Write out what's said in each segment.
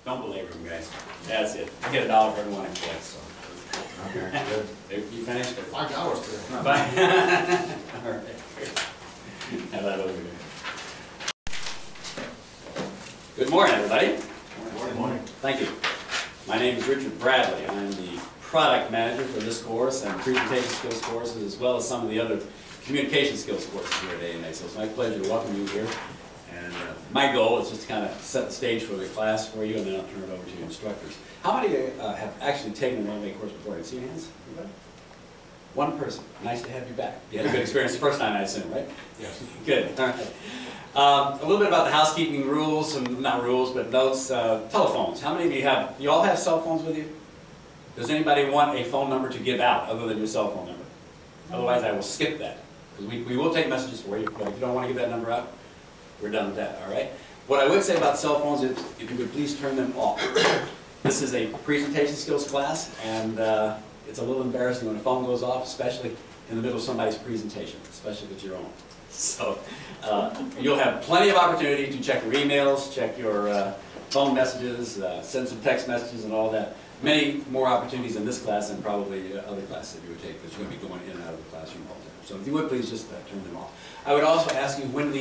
Don't belabor them, guys. That's it. I get $1 for everyone I collect, so. Okay, good. You finished? $5 today. Bye. All right. Have that over here. Good morning, everybody. Good morning. Thank you. My name is Richard Bradley. I'm the product manager for this course and presentation skills courses, as well as some of the other communication skills courses here at AMA. So it's my pleasure to welcome you here. And my goal is just to kind of set the stage for the class for you, and then I'll turn it over to your instructors. How many have actually taken an AMA course before? Can you see your hands? Anybody? One person. Nice to have you back. You had a good experience the first time, I assume, right? Yes. Good. All right. A little bit about the housekeeping rules, and not rules, but notes. Telephones. How many of you have? You all have cell phones with you? Does anybody want a phone number to give out other than your cell phone number? Otherwise, I will skip that. Because we will take messages for you, but if you don't want to give that number out, we're done with that, all right? What I would say about cell phones is if you would please turn them off. This is a presentation skills class, and it's a little embarrassing when a phone goes off, especially in the middle of somebody's presentation, especially if it's your own. So you'll have plenty of opportunity to check your emails, check your phone messages, send some text messages and all that. Many more opportunities in this class than probably other classes that you would take, because you're going to be going in and out of the classroom all the time. So if you would please just turn them off. I would also ask you when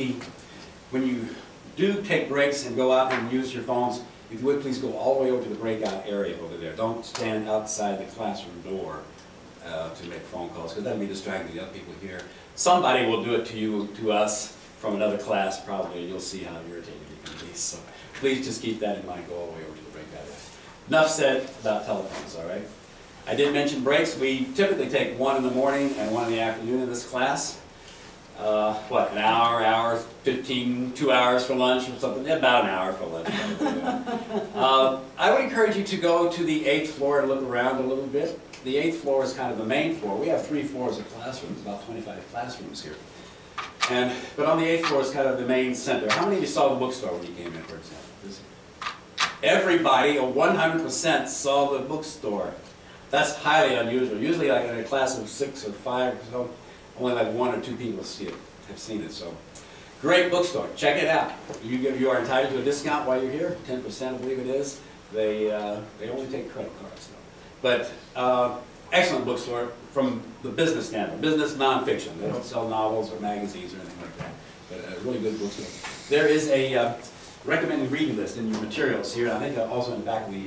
you do take breaks and go out and use your phones, if you would please go all the way over to the breakout area over there. Don't stand outside the classroom door to make phone calls, because that would be distracting the other people here. Somebody will do it to you, to us, from another class probably, and you'll see how irritated you can be. So please just keep that in mind. Go all the way over to the breakout area. Enough said about telephones, all right? I did mention breaks. We typically take one in the morning and one in the afternoon in this class. What, an hour, 15, 2 hours for lunch or something? About an hour for lunch. I would encourage you to go to the 8th floor and look around a little bit. The 8th floor is kind of the main floor. We have 3 floors of classrooms, about 25 classrooms here. But on the 8th floor is kind of the main center. How many of you saw the bookstore when you came in, for example? Everybody, 100%, saw the bookstore. That's highly unusual. Usually, like in a class of 6 or 5 or so, only like 1 or 2 people have seen it. So, great bookstore. Check it out. You are entitled to a discount while you're here. 10%, I believe it is. They only take credit cards, though. But excellent bookstore from the business standpoint. Business nonfiction. They don't sell novels or magazines or anything like that. But a really good bookstore. There is a recommended reading list in your materials here. I think also in the back of the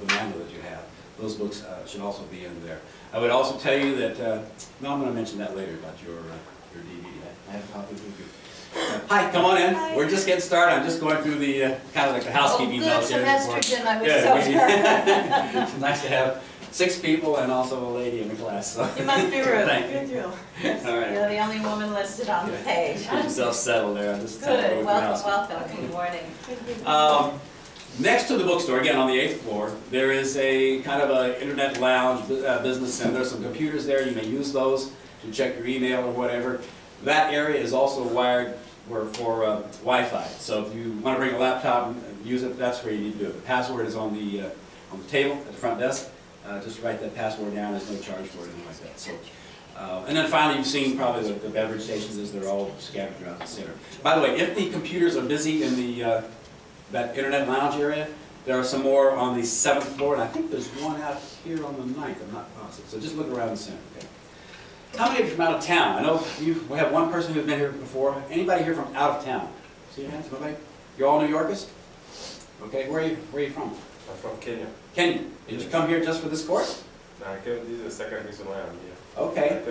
manual that you have. Those books should also be in there. I would also tell you that, no, I'm going to mention that later about your DVD. I have a copy of it. Hi, come on in. Hi. We're just getting started. I'm just going through the kind of like the housekeeping notes here. Good semester, Jim. I was Good. so It's nice to have 6 people and also a lady in the class. So. You must be rude. Thank Good you. deal. All right. You're the only woman listed on the page. Get yourself settled there. This is time to go Good. through Welcome, housekeeping. welcome. Good morning. Next to the bookstore, again on the 8th floor, there is a kind of an internet lounge business center. There's some computers there. You may use those to check your email or whatever. That area is also wired for Wi-Fi. So if you want to bring a laptop and use it, that's where you need to do it. The password is on the table at the front desk. Just write that password down. There's no charge for it, anything like that. So, and then finally, you've seen probably the beverage stations as they're all scattered throughout the center. By the way, if the computers are busy in the that internet lounge area, there are some more on the 7th floor, and I think there's one out here on the 9th. I'm not positive. So just look around the center. Okay. How many of you from out of town? I know we have one person who's been here before. Anybody here from out of town? See your hands? Nobody? You're all New Yorkers? Okay. Where are you from? I'm from Kenya. Kenya. Did you come here just for this course? No, this is the second reason why I'm here. Okay.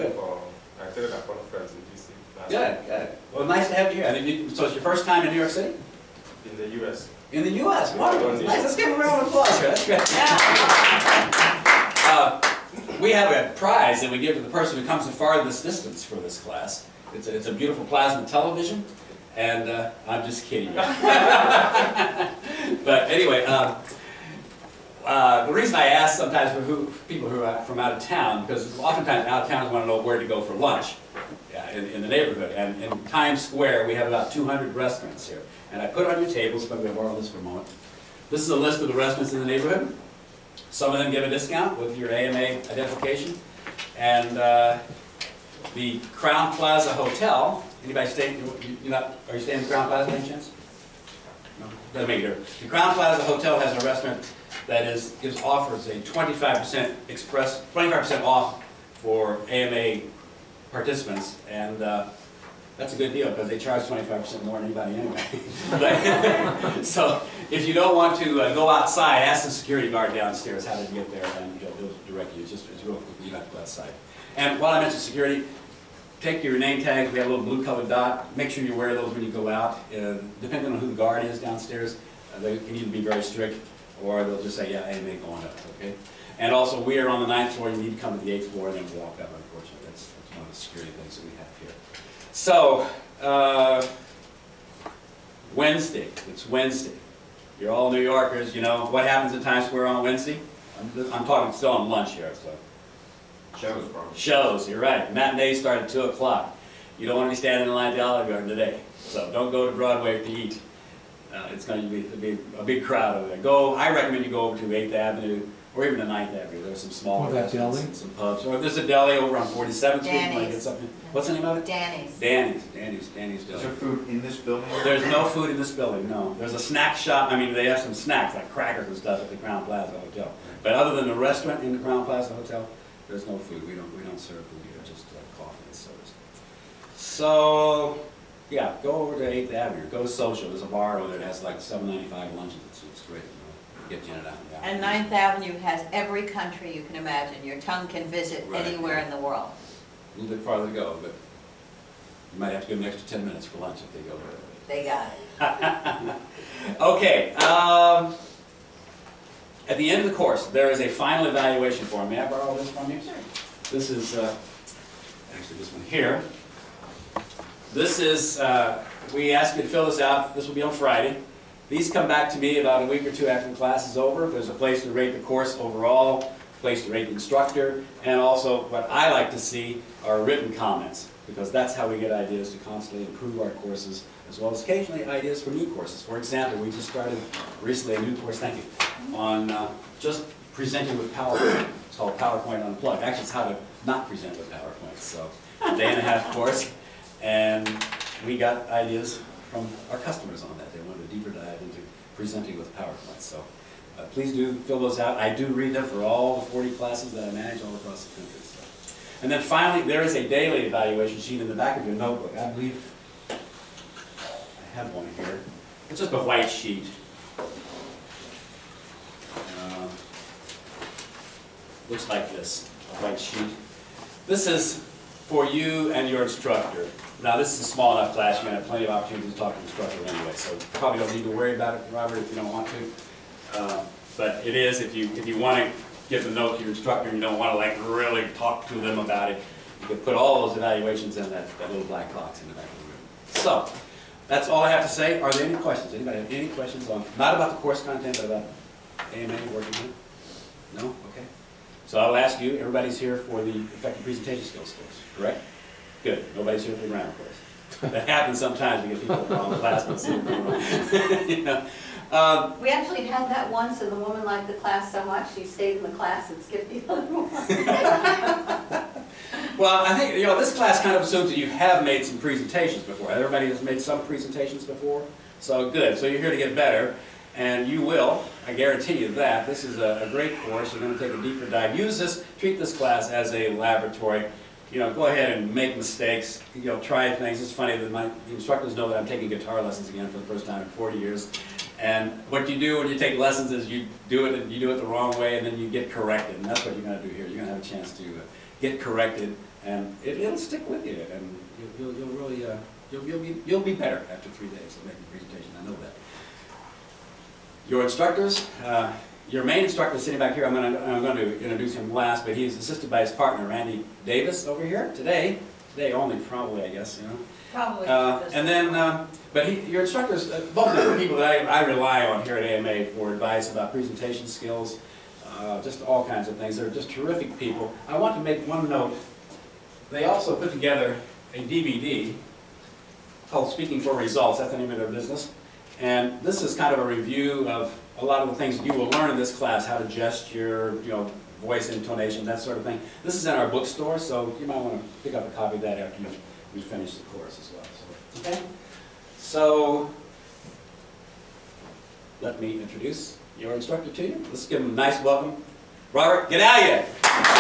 I attended a conference in DC last Good, good. Well, nice to have you here. So it's your first time in New York City? in the U.S. In the U.S. Wonderful. Nice. Let's give a round of applause here. That's great. We have a prize that we give to the person who comes the farthest distance for this class. It's a beautiful plasma television, and I'm just kidding. But anyway, the reason I ask sometimes for people who are from out of town, because oftentimes out of towners want to know where to go for lunch in the neighborhood. And in Times Square, we have about 200 restaurants here. And I put on your tables, but I'm going to borrow this for a moment. This is a list of the restaurants in the neighborhood. Some of them give a discount with your AMA identification. And the Crown Plaza Hotel, anybody staying, are you staying in the Crown Plaza by any chance? No? doesn't make it. The Crown Plaza Hotel has a restaurant that offers a 25% off for AMA participants, and that's a good deal because they charge 25% more than anybody anyway. So if you don't want to go outside, ask the security guard downstairs how to get there, and he'll direct you. It's real quick. You don't have to go outside. And while I mentioned security, take your name tags. We have a little blue colored dot. Make sure you wear those when you go out. Depending on who the guard is downstairs, they can either be very strict or they'll just say, yeah, AMA going up, okay? And also, we are on the 9th floor. You need to come to the 8th floor and then walk up, unfortunately. That's one of the security things that we have here. So, Wednesday. It's Wednesday. You're all New Yorkers, you know. What happens at Times Square on Wednesday? I'm talking still on lunch here, so. Shows, probably. Shows, you're right. Matinees start at 2 o'clock. You don't want to be standing in line at the Olive Garden today. So don't go to Broadway to eat. It's going to be a big crowd over there. I recommend you go over to 8th Avenue or even to 9th Avenue. There's some smaller restaurants and some pubs. Or there's a deli over on 47th Street. You want to get something. What's the name of it? Danny's. Danny's Deli. Is there food in this building? There's no food in this building, no. There's a snack shop. I mean, they have some snacks like crackers and stuff at the Crown Plaza Hotel. But other than the restaurant in the Crown Plaza Hotel, there's no food. We don't serve food here, just coffee and sodas. So, yeah, go over to 8th Avenue. Go social. There's a bar over there that has like $7.95 lunches. It's great. You know, get you in and out. And 9th Avenue has every country you can imagine. Your tongue can visit anywhere in the world. A little bit farther to go, but you might have to give them an extra 10 minutes for lunch if they go there. They got it. Okay. At the end of the course, there is a final evaluation form. May I borrow this from you? Sure. This is, actually this one here. This is, we ask you to fill this out. This will be on Friday. These come back to me about a week or two after the class is over. There's a place to rate the course overall, a place to rate the instructor, and also what I like to see are written comments, because that's how we get ideas to constantly improve our courses, as well as occasionally ideas for new courses. For example, we just started recently a new course, thank you, on just presenting with PowerPoint. It's called PowerPoint Unplugged. Actually, it's how to not present with PowerPoint. So, a day and a half course, and we got ideas from our customers on that. They wanted a deeper dive into presenting with PowerPoint. So, please do fill those out. I do read them for all the 40 classes that I manage all across the country. So. And then finally, there is a daily evaluation sheet in the back of your notebook. I believe I have one here. It's just a white sheet. Looks like this, a white sheet. This is for you and your instructor. Now this is a small enough class, you're going to have plenty of opportunities to talk to the instructor anyway, so you probably don't need to worry about it, Robert, if you don't want to. But it is, if you want to give the note to your instructor and you don't want to like really talk to them about it, you can put all those evaluations in that little black box in the back of the room. So, that's all I have to say. Are there any questions? Anybody have any questions on, not about the course content, but about AMA working on it? No? Okay. So I'll ask you, everybody's here for the effective presentation skills course, correct? Good. Nobody's here for the grammar course. That happens sometimes. We get people in the wrong class, but see what's going on. You know? We actually had that once, and the woman liked the class so much, she stayed in the class and skipped the other one. Well, I think, this class kind of assumes that you have made some presentations before. Everybody has made some presentations before? So good. So you're here to get better, and you will. I guarantee you that. This is a great course. You're going to take a deeper dive. Treat this class as a laboratory. Go ahead and make mistakes. Try things. It's funny that the instructors know that I'm taking guitar lessons again for the first time in 40 years. And what you do when you take lessons is you do it the wrong way, and then you get corrected. And that's what you're going to do here. You're going to have a chance to get corrected, and it'll stick with you. And you'll really you'll be better after 3 days of making a presentation. I know that. Your instructors. Your main instructor is sitting back here. I'm going to introduce him last, but he's assisted by his partner, Randy Davis, over here today. Today only, probably, I guess. Probably. And then, your instructors, both of them are people that I rely on here at AMA for advice about presentation skills, just all kinds of things. They're just terrific people. I want to make one note. They also put together a DVD called Speaking for Results. That's the name of their business. And this is kind of a review of a lot of the things that you will learn in this class, how to gesture, voice intonation, that sort of thing. This is in our bookstore, so you might want to pick up a copy of that after we finish the course as well. So, okay? So, let me introduce your instructor to you. Let's give him a nice welcome. Robert, get out of here.